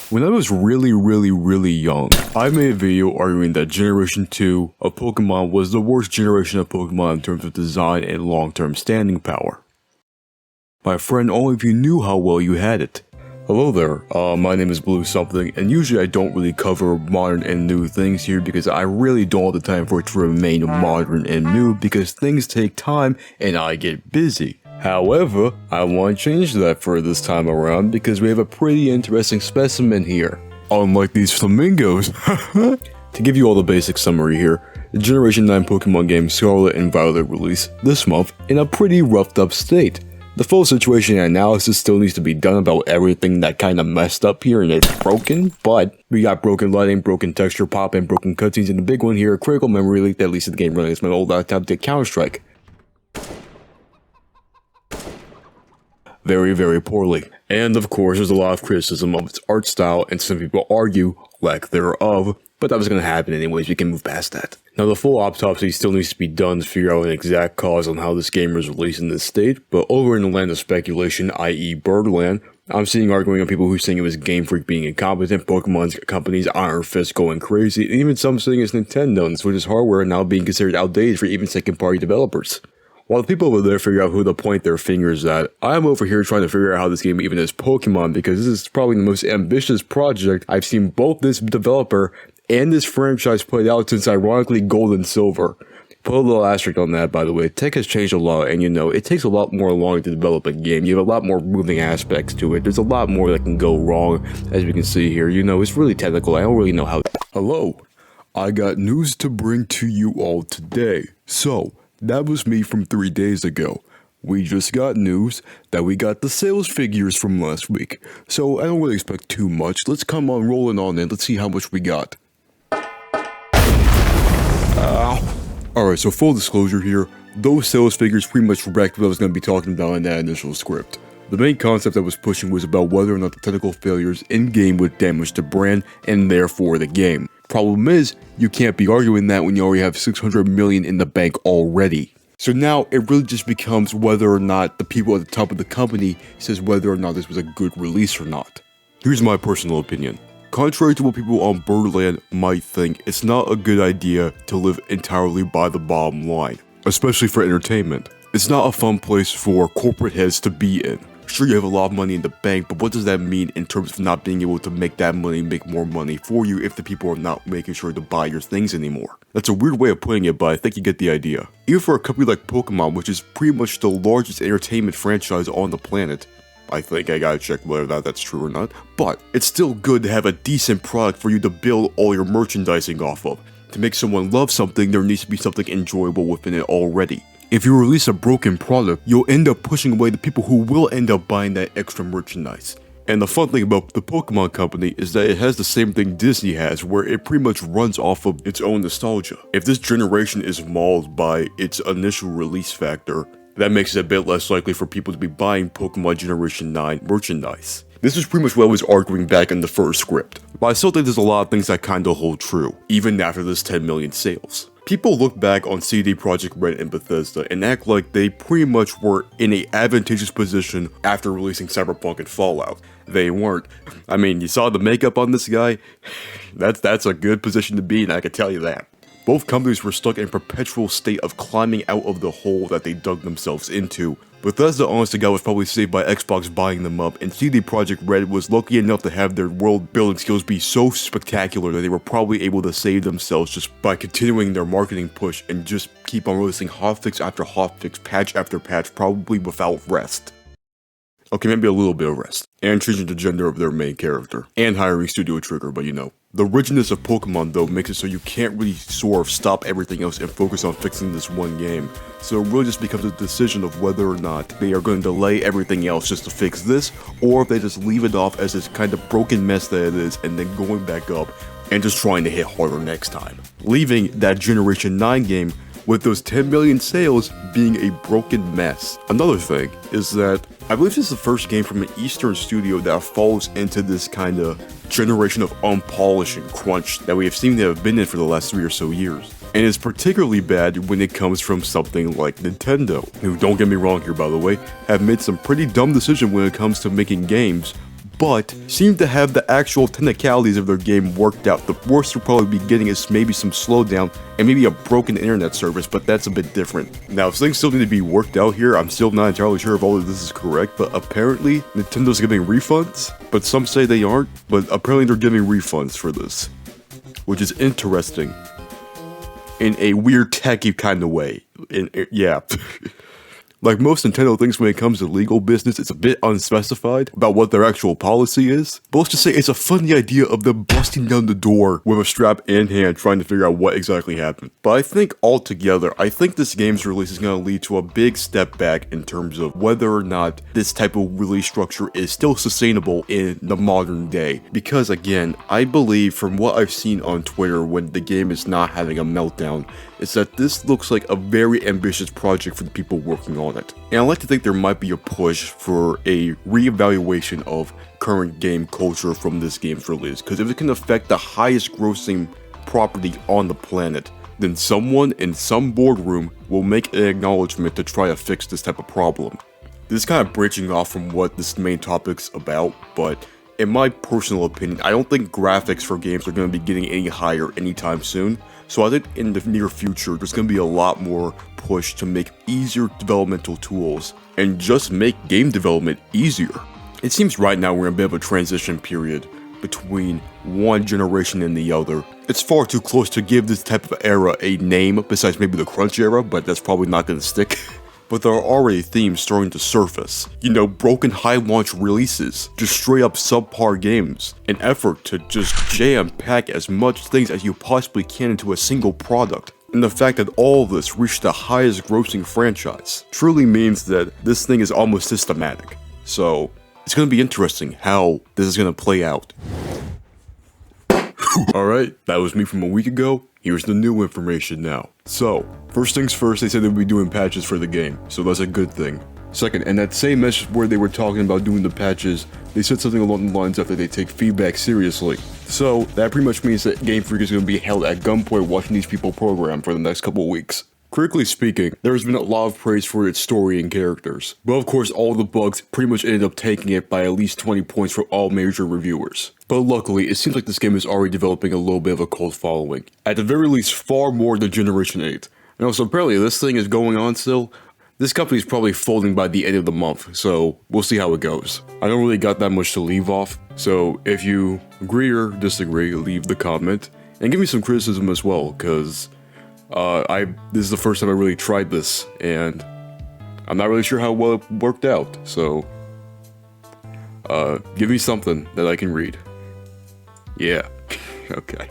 When I was really young, I made a video arguing that Generation 2 of Pokemon was the worst generation of Pokemon in terms of design and long-term standing power. My friend, only if you knew how well you had it. Hello there, my name is BlueSomething, and usually I don't really cover modern and new things here because I really don't have the time for it to remain modern and new because things take time and I get busy. However, I want to change that for this time around because we have a pretty interesting specimen here. Unlike these flamingos. To give you all the basic summary here, the Generation 9 Pokemon game Scarlet and Violet released this month in a pretty roughed up state. The full situation and analysis still needs to be done about everything that kinda messed up here and it's broken, but we got broken lighting, broken texture pop, and broken cutscenes, and the big one here, a critical memory leak that leads to the game running as my old laptop did Counter-Strike. Very poorly. And of course, there's a lot of criticism of its art style, and some people argue lack thereof, but that was gonna happen anyways, we can move past that. Now the full autopsy still needs to be done to figure out an exact cause on how this game was released in this state, but over in the land of speculation, i.e. Birdland, I'm seeing arguing on people who saying it was Game Freak being incompetent, Pokemon's companies Iron Fist going crazy, and even some saying it's Nintendo and Switch's hardware now being considered outdated for even second-party developers. While the people over there figure out who to point their fingers at, I'm over here trying to figure out how this game even is Pokemon because this is probably the most ambitious project I've seen both this developer and this franchise put out since ironically Gold and Silver. Put a little asterisk on that, by the way. Tech has changed a lot, and you know, it takes a lot more longer to develop a game. You have a lot more moving aspects to it. There's a lot more that can go wrong, as we can see here. You know, it's really technical. I don't really know how. Hello, I got news to bring to you all today. So, that was me from 3 days ago. We just got news that we got the sales figures from last week. So I don't really expect too much. Let's come on rolling on in. Let's see how much we got. Alright, so full disclosure here. Those sales figures pretty much wrecked what I was going to be talking about in that initial script. The main concept I was pushing was about whether or not the technical failures in-game would damage the brand and therefore the game. Problem is, you can't be arguing that when you already have 600 million in the bank already. So now it really just becomes whether or not the people at the top of the company says whether or not this was a good release or not. Here's my personal opinion. Contrary to what people on Birdland might think, it's not a good idea to live entirely by the bottom line, especially for entertainment. It's not a fun place for corporate heads to be in. Sure, you have a lot of money in the bank, but what does that mean in terms of not being able to make that money make more money for you if the people are not making sure to buy your things anymore? That's a weird way of putting it, but I think you get the idea. Even for a company like Pokemon, which is pretty much the largest entertainment franchise on the planet, I think I gotta check whether or not that's true or not, but it's still good to have a decent product for you to build all your merchandising off of. To make someone love something, there needs to be something enjoyable within it already. If you release a broken product, you'll end up pushing away the people who will end up buying that extra merchandise. And the fun thing about the Pokemon company is that it has the same thing Disney has, where it pretty much runs off of its own nostalgia. If this generation is mauled by its initial release factor, that makes it a bit less likely for people to be buying Pokemon Generation 9 merchandise. This is pretty much what I was arguing back in the first script, but I still think there's a lot of things that kinda hold true, even after this 10 million sales. People look back on CD Projekt Red and Bethesda and act like they pretty much were in an advantageous position after releasing Cyberpunk and Fallout. They weren't. I mean, you saw the makeup on this guy? That's a good position to be in, I can tell you that. Both companies were stuck in a perpetual state of climbing out of the hole that they dug themselves into. Bethesda, honest to God, was probably saved by Xbox buying them up, and CD Projekt Red was lucky enough to have their world building skills be so spectacular that they were probably able to save themselves just by continuing their marketing push and just keep on releasing hotfix after hotfix, patch after patch, probably without rest. Okay, maybe a little bit of rest. And changing the gender of their main character. And hiring Studio Trigger, but you know. The richness of Pokemon though makes it so you can't really sort of stop everything else and focus on fixing this one game. So it really just becomes a decision of whether or not they are going to delay everything else just to fix this, or if they just leave it off as this kind of broken mess that it is and then going back up and just trying to hit harder next time. Leaving that Generation 9 game with those 10 million sales being a broken mess. Another thing is that I believe this is the first game from an Eastern studio that falls into this kind of generation of unpolished and crunch that we have seen to have been in for the last 3 or so years. And it's particularly bad when it comes from something like Nintendo, who, don't get me wrong here by the way, have made some pretty dumb decisions when it comes to making games, but seem to have the actual technicalities of their game worked out. The worst you'll probably be getting is maybe some slowdown and maybe a broken internet service, but that's a bit different. Now, things still need to be worked out here. I'm still not entirely sure if all of this is correct, but apparently Nintendo's giving refunds, but some say they aren't, but apparently they're giving refunds for this, which is interesting in a weird tacky kind of way. Yeah. Like most Nintendo things when it comes to legal business, it's a bit unspecified about what their actual policy is. But let's just say it's a funny idea of them busting down the door with a strap in hand trying to figure out what exactly happened. But I think altogether, I think this game's release is going to lead to a big step back in terms of whether or not this type of release structure is still sustainable in the modern day. Because again, I believe from what I've seen on Twitter when the game is not having a meltdown, is that this looks like a very ambitious project for the people working on it. And I like to think there might be a push for a re-evaluation of current game culture from this game's release, because if it can affect the highest grossing property on the planet, then someone in some boardroom will make an acknowledgement to try to fix this type of problem. This is kind of branching off from what this main topic's about, but in my personal opinion, I don't think graphics for games are going to be getting any higher anytime soon. So I think in the near future, there's going to be a lot more push to make easier developmental tools and just make game development easier. It seems right now we're in a bit of a transition period between one generation and the other. It's far too close to give this type of era a name besides maybe the crunch era, but that's probably not going to stick. But there are already themes starting to surface. You know, broken high launch releases, just straight up subpar games, an effort to just jam-pack as much things as you possibly can into a single product. And the fact that all of this reached the highest grossing franchise truly means that this thing is almost systematic. So, it's going to be interesting how this is going to play out. Alright, that was me from a week ago. Here's the new information now. So, first things first, they said they would be doing patches for the game, so that's a good thing. Second, in that same message where they were talking about doing the patches, they said something along the lines of that they take feedback seriously. So, that pretty much means that Game Freak is going to be held at gunpoint watching these people program for the next couple of weeks. Critically speaking, there has been a lot of praise for its story and characters, but of course all the bugs pretty much ended up taking it by at least 20 points for all major reviewers. But luckily, it seems like this game is already developing a little bit of a cult following, at the very least far more than Generation 8. And also apparently this thing is going on still. This company is probably folding by the end of the month, so we'll see how it goes. I don't really got that much to leave off, so if you agree or disagree, leave the comment, and give me some criticism as well, because this is the first time I really tried this, and I'm not really sure how well it worked out, so give me something that I can read. Yeah, okay.